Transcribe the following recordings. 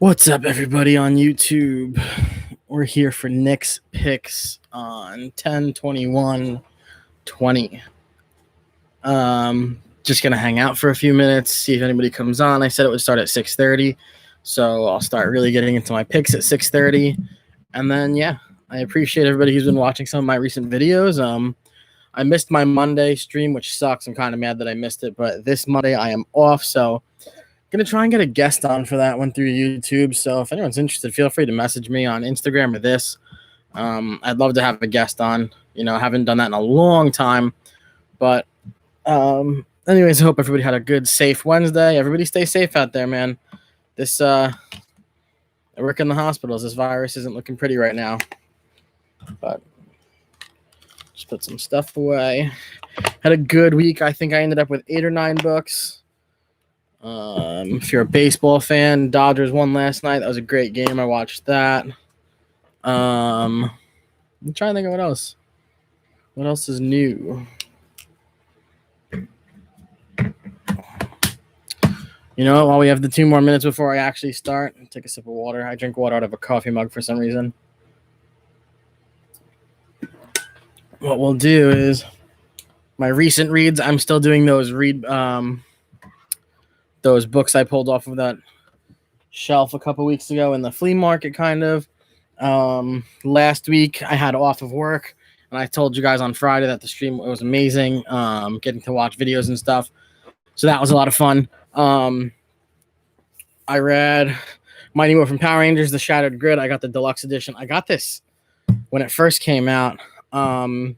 What's up, everybody on YouTube? We're here for Knicks picks on 10/21/20. Just gonna hang out for a few minutes, see if anybody comes on. I said it would start at 6:30, so I'll start really getting into my picks at 6:30, and then I appreciate everybody who's been watching some of my recent videos. I missed my Monday stream, which sucks. I'm kind of mad that I missed it, but this Monday I am off, so gonna try and get a guest on for that one through YouTube. So if anyone's interested, feel free to message me on Instagram or this. I'd love to have a guest on. I haven't done that in a long time. But anyways, I hope everybody had a good, safe Wednesday. Everybody stay safe out there, man. This I work in the hospitals. This virus isn't looking pretty right now. But just put some stuff away. Had a good week. I think I ended up with 8 or 9 books. If you're a baseball fan, Dodgers won last night. That was a great game. I watched that. I'm trying to think of what else. What else is new? While we have the 2 more minutes before I actually start, take a sip of water. I drink water out of a coffee mug for some reason. What we'll do is my recent reads. I'm still doing those those books I pulled off of that shelf a couple weeks ago in the flea market, kind of. Last week I had off of work, and I told you guys on Friday that the stream was amazing, getting to watch videos and stuff. So that was a lot of fun. I read Mighty Morphin Power Rangers, The Shattered Grid. I got the deluxe edition. I got this when it first came out, and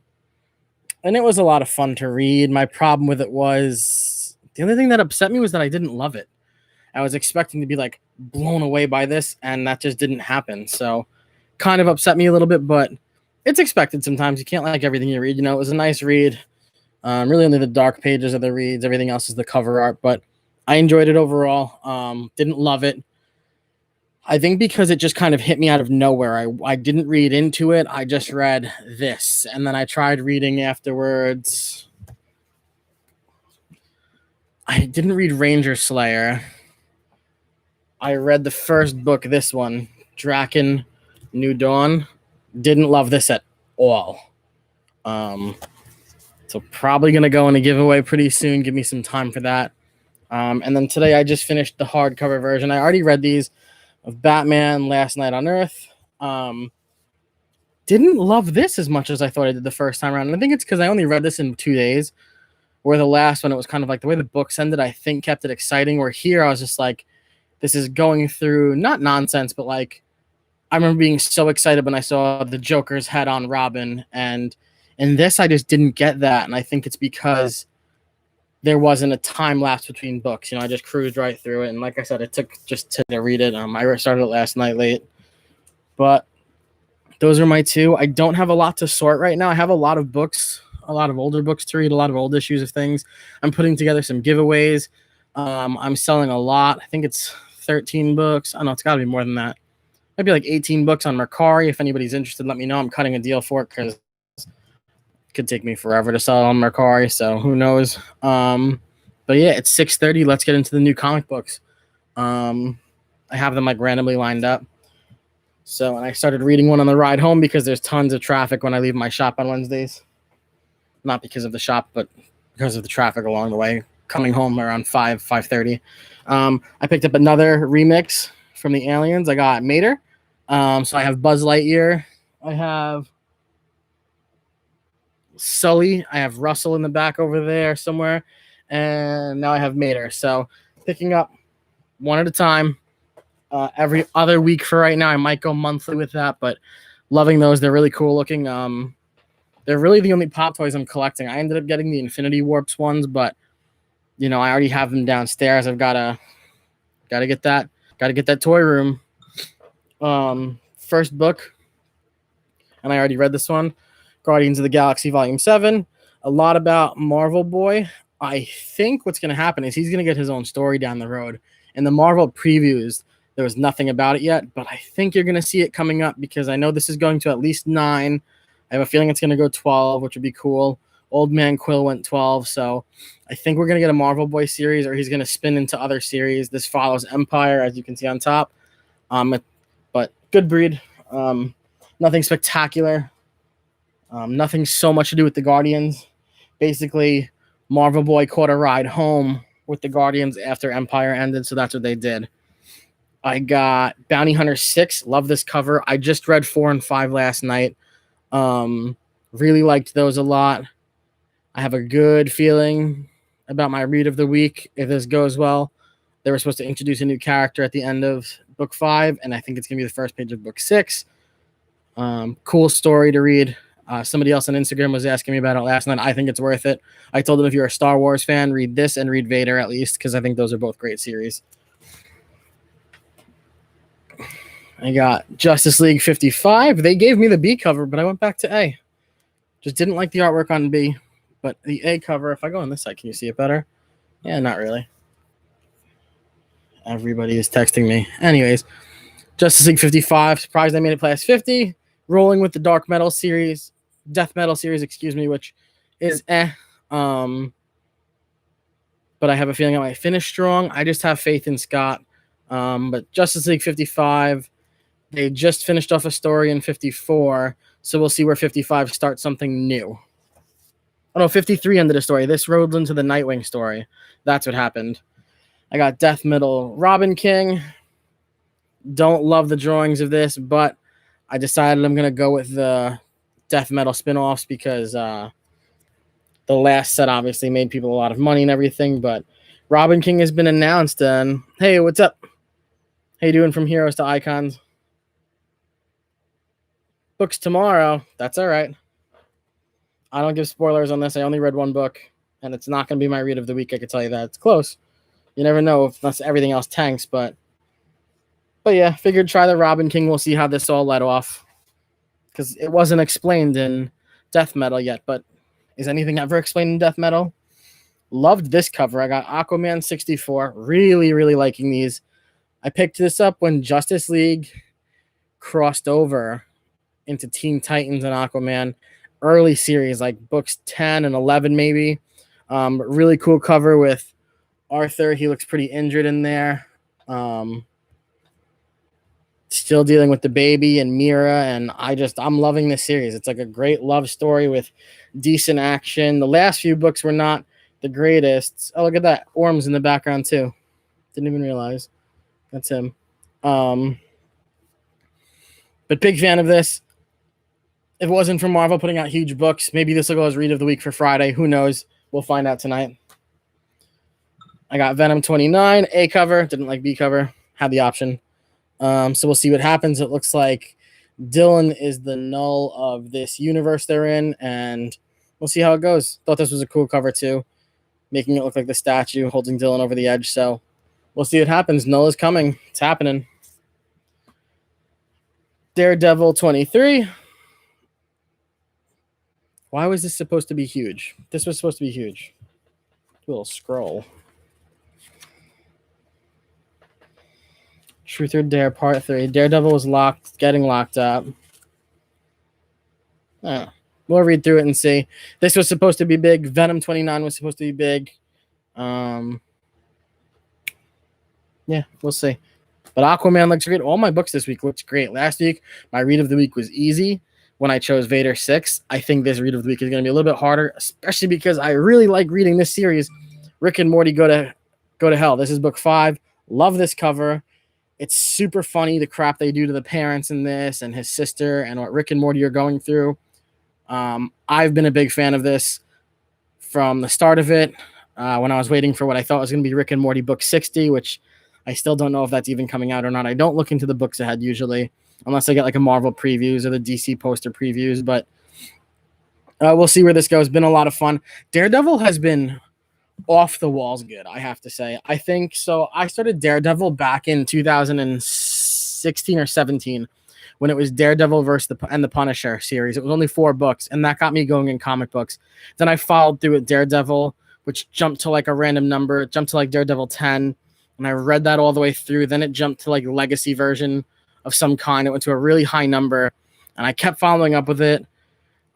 it was a lot of fun to read. My problem with it was the only thing that upset me was that I didn't love it. I was expecting to be like blown away by this, and that just didn't happen. So kind of upset me a little bit, but it's expected sometimes. You can't like everything you read. It was a nice read. Really only the dark pages of the reads. Everything else is the cover art, but I enjoyed it overall. Didn't love it. I think because it just kind of hit me out of nowhere. I didn't read into it. I just read this, and then I tried reading afterwards. I didn't read Ranger Slayer. I read the first book, this one, Draken New Dawn. Didn't love this at all. So probably going to go in a giveaway pretty soon. Give me some time for that. And then today I just finished the hardcover version. I already read these of Batman Last Night on Earth. Didn't love this as much as I thought I did the first time around. And I think it's because I only read this in 2 days. Where the last one, it was kind of like the way the books ended, I think kept it exciting. Where here I was just like, this is going through, not nonsense, but like, I remember being so excited when I saw the Joker's head on Robin. And in this, I just didn't get that. And I think it's because there wasn't a time lapse between books. I just cruised right through it. And like I said, it took just to read it. I started it last night late. But those are my 2. I don't have a lot to sort right now. I have a lot of books. A lot of older books to read, a lot of old issues of things. I'm putting together some giveaways. I'm selling a lot. I think it's 13 books. I know it's got to be more than that. Maybe like 18 books on Mercari. If anybody's interested, let me know. I'm cutting a deal for it because it could take me forever to sell on Mercari, so who knows. But yeah, it's 6:30. Let's get into the new comic books. I have them like randomly lined up. So, and I started reading one on the ride home because there's tons of traffic when I leave my shop on Wednesdays. Not because of the shop, but because of the traffic along the way. Coming home around 5:30. I picked up another remix from the Aliens. I got Mater. So I have Buzz Lightyear. I have Sully. I have Russell in the back over there somewhere. And now I have Mater. So picking up one at a time. Every other week for right now. I might go monthly with that, but loving those. They're really cool looking. They're really the only Pop Toys I'm collecting. I ended up getting the Infinity Warps ones, but I already have them downstairs. I've gotta get that. Gotta get that toy room. First book, and I already read this one, Guardians of the Galaxy Volume 7. A lot about Marvel Boy. I think what's gonna happen is he's gonna get his own story down the road. In the Marvel previews, there was nothing about it yet, but I think you're gonna see it coming up because I know this is going to at least 9. I have a feeling it's going to go 12, which would be cool. Old Man Quill went 12, so I think we're going to get a Marvel Boy series, or he's going to spin into other series. This follows Empire, as you can see on top. But good breed. Nothing spectacular. Nothing so much to do with the Guardians. Basically, Marvel Boy caught a ride home with the Guardians after Empire ended, so that's what they did. I got Bounty Hunter 6. Love this cover. I just read 4 and 5 last night. Really liked those a lot. I have a good feeling about my read of the week if this goes well. They were supposed to introduce a new character at the end of book 5, and I think it's going to be the first page of book 6. Cool story to read. Somebody else on Instagram was asking me about it last night. I think it's worth it. I told them if you're a Star Wars fan, read this and read Vader at least, because I think those are both great series. I got Justice League 55. They gave me the B cover, but I went back to A. Just didn't like the artwork on B. But the A cover, if I go on this side, can you see it better? Yeah, not really. Everybody is texting me. Anyways, Justice League 55. Surprised I made it past 50. Rolling with the Death Metal series, which is but I have a feeling I might finish strong. I just have faith in Scott. But Justice League 55, they just finished off a story in 54, so we'll see where 55 starts something new. Oh no, 53 ended a story. This rolled into the Nightwing story. That's what happened. I got Death Metal Robin King. Don't love the drawings of this, but I decided I'm going to go with the Death Metal spinoffs because the last set obviously made people a lot of money and everything, but Robin King has been announced, and hey, what's up? How you doing from Heroes to Icons? Books tomorrow. That's all right. I don't give spoilers on this. I only read one book, and it's not going to be my read of the week. I can tell you that. It's close. You never know if everything else tanks, but yeah, figured try the Robin King. We'll see how this all led off, because it wasn't explained in Death Metal yet, but is anything ever explained in Death Metal? Loved this cover. I got Aquaman 64. Really, really liking these. I picked this up when Justice League crossed over into Teen Titans and Aquaman. Early series, like books 10 and 11 maybe. Really cool cover with Arthur. He looks pretty injured in there. Still dealing with the baby and Mira, and I'm loving this series. It's like a great love story with decent action. The last few books were not the greatest. Oh, look at that. Orm's in the background too. Didn't even realize. That's him. But big fan of this. If it wasn't for Marvel putting out huge books, maybe this will go as read of the week for Friday. Who knows? We'll find out tonight. I got Venom 29, A cover. Didn't like B cover. Had the option. So we'll see what happens. It looks like Dylan is the null of this universe they're in, and we'll see how it goes. Thought this was a cool cover too, making it look like the statue holding Dylan over the edge. So we'll see what happens. Null is coming. It's happening. Daredevil 23. Why was this supposed to be huge? This was supposed to be huge. Do a little scroll. Truth or Dare Part 3. Daredevil was getting locked up. We'll read through it and see. This was supposed to be big. Venom 29 was supposed to be big. Yeah, we'll see. But Aquaman looks great. All my books this week looked great. Last week, my read of the week was easy when I chose Vader 6. I think this read of the week is going to be a little bit harder, especially because I really like reading this series, Rick and Morty Go to Hell. This is book 5. Love this cover. It's super funny, the crap they do to the parents in this and his sister and what Rick and Morty are going through. I've been a big fan of this from the start of it when I was waiting for what I thought was going to be Rick and Morty book 60, which I still don't know if that's even coming out or not. I don't look into the books ahead usually, unless I get like a Marvel previews or the DC poster previews, but we'll see where this goes. Been a lot of fun. Daredevil has been off the walls good, I have to say. I think so. I started Daredevil back in 2016 or 17 when it was Daredevil and the Punisher series. It was only 4 books, and that got me going in comic books. Then I followed through with Daredevil, which jumped to like a random number. It jumped to like Daredevil 10, and I read that all the way through. Then it jumped to like a legacy version of some kind. It went to a really high number, and I kept following up with it.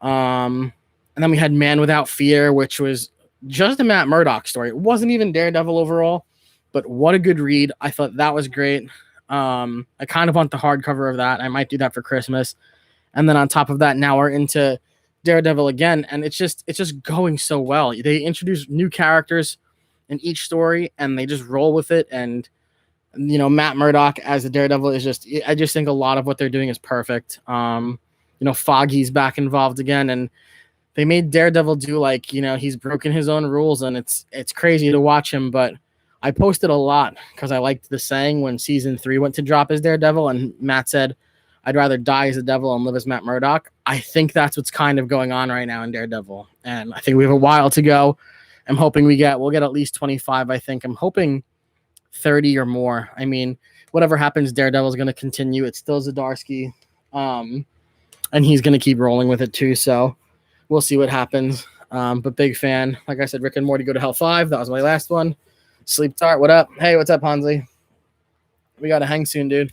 And then we had Man Without Fear, which was just a Matt Murdock story. It wasn't even Daredevil overall, but what a good read. I thought that was great. I kind of want the hardcover of that. I might do that for Christmas. And then on top of that, now we're into Daredevil again, and it's just going so well. They introduce new characters in each story, and they just roll with it. And Matt Murdock as the Daredevil is I just think a lot of what they're doing is perfect. Foggy's back involved again, and they made Daredevil do he's broken his own rules, and it's crazy to watch him. But I posted a lot because I liked the saying when season 3 went to drop as Daredevil, and Matt said, "I'd rather die as the devil and live as Matt Murdock." I think that's what's kind of going on right now in Daredevil, and I think we have a while to go. I'm hoping we'll get at least 25. I think I'm hoping 30 or more. I mean, whatever happens, Daredevil is going to continue. It's still Zdarsky, and he's going to keep rolling with it too. So we'll see what happens. But big fan. Like I said, Rick and Morty Go to Hell 5. That was my last one. Sleep Tart, what up? Hey, what's up, Hansley? We got to hang soon, dude.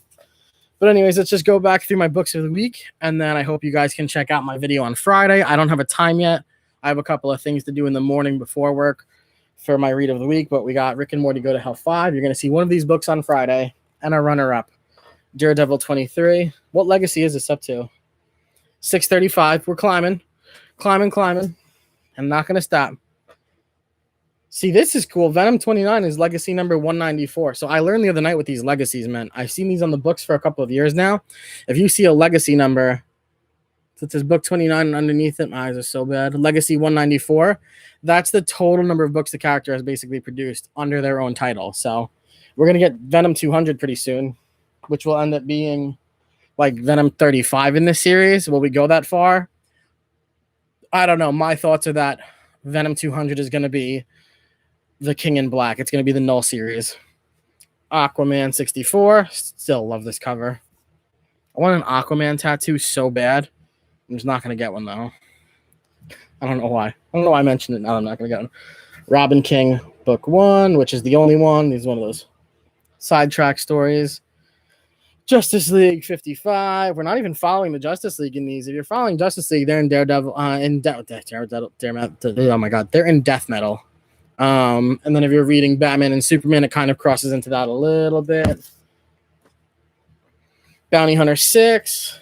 But anyways, let's just go back through my books of the week, and then I hope you guys can check out my video on Friday. I don't have a time yet. I have a couple of things to do in the morning before work for my read of the week, but we got Rick and Morty Go to Hell 5. You're going to see one of these books on Friday, and a runner-up, Daredevil 23. What legacy is this up to? 635. We're climbing. I'm not going to stop. See, this is cool. Venom 29 is legacy number 194. So I learned the other night what these legacies meant. I've seen these on the books for a couple of years now. If you see a legacy number, so it says book 29 and underneath it, my eyes are so bad, legacy 194, that's the total number of books the character has basically produced under their own title. So we're going to get Venom 200 pretty soon, which will end up being like Venom 35 in this series. Will we go that far? I don't know. My thoughts are that Venom 200 is going to be the King in Black. It's going to be the Null series. Aquaman 64. Still love this cover. I want an Aquaman tattoo so bad. I'm just not going to get one, though. I don't know why. I don't know why I mentioned it. Now I'm not going to get one. Robin King, book 1, which is the only one. This is one of those sidetrack stories. Justice League 55. We're not even following the Justice League in these. If you're following Justice League, they're in Daredevil. Oh my God. They're in Death Metal. And then if you're reading Batman and Superman, it kind of crosses into that a little bit. Bounty Hunter 6.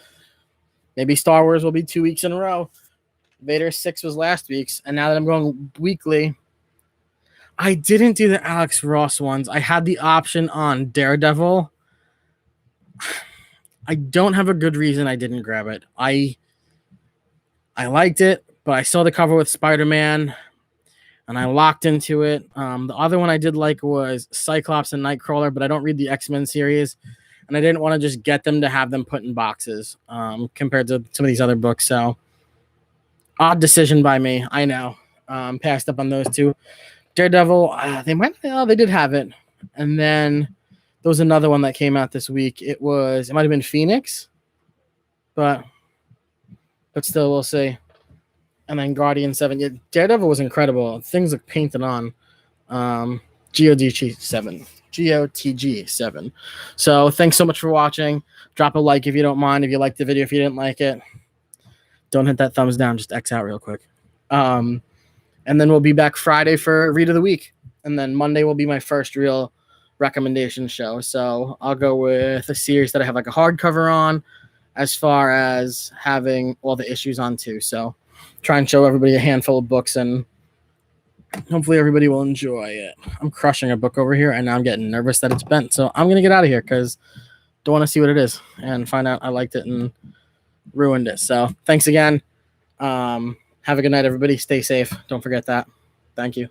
Maybe Star Wars will be 2 weeks in a row. Vader 6 was last week's. And now that I'm going weekly, I didn't do the Alex Ross ones. I had the option on Daredevil. I don't have a good reason I didn't grab it. I liked it, but I saw the cover with Spider-Man, and I locked into it. The other one I did like was Cyclops and Nightcrawler, but I don't read the X-Men series, and I didn't want to just get them to have them put in boxes compared to some of these other books. So, odd decision by me. I know. Passed up on those two. Daredevil, they did have it. And then there was another one that came out this week. It might have been Phoenix, but still, we'll see. And then Guardian 7. Yeah, Daredevil was incredible. Things look painted on. GOTG 7. GOTG 7. So thanks so much for watching. Drop a like if you don't mind. If you liked the video, if you didn't like it, don't hit that thumbs down. Just X out real quick. And then we'll be back Friday for Read of the Week. And then Monday will be my first real recommendation show. So I'll go with a series that I have like a hardcover on, as far as having all the issues on too. So try and show everybody a handful of books, and hopefully everybody will enjoy it. I'm crushing a book over here, and now I'm getting nervous that it's bent. So I'm going to get out of here because don't want to see what it is and find out I liked it and ruined it. So thanks again. Have a good night, everybody. Stay safe. Don't forget that. Thank you.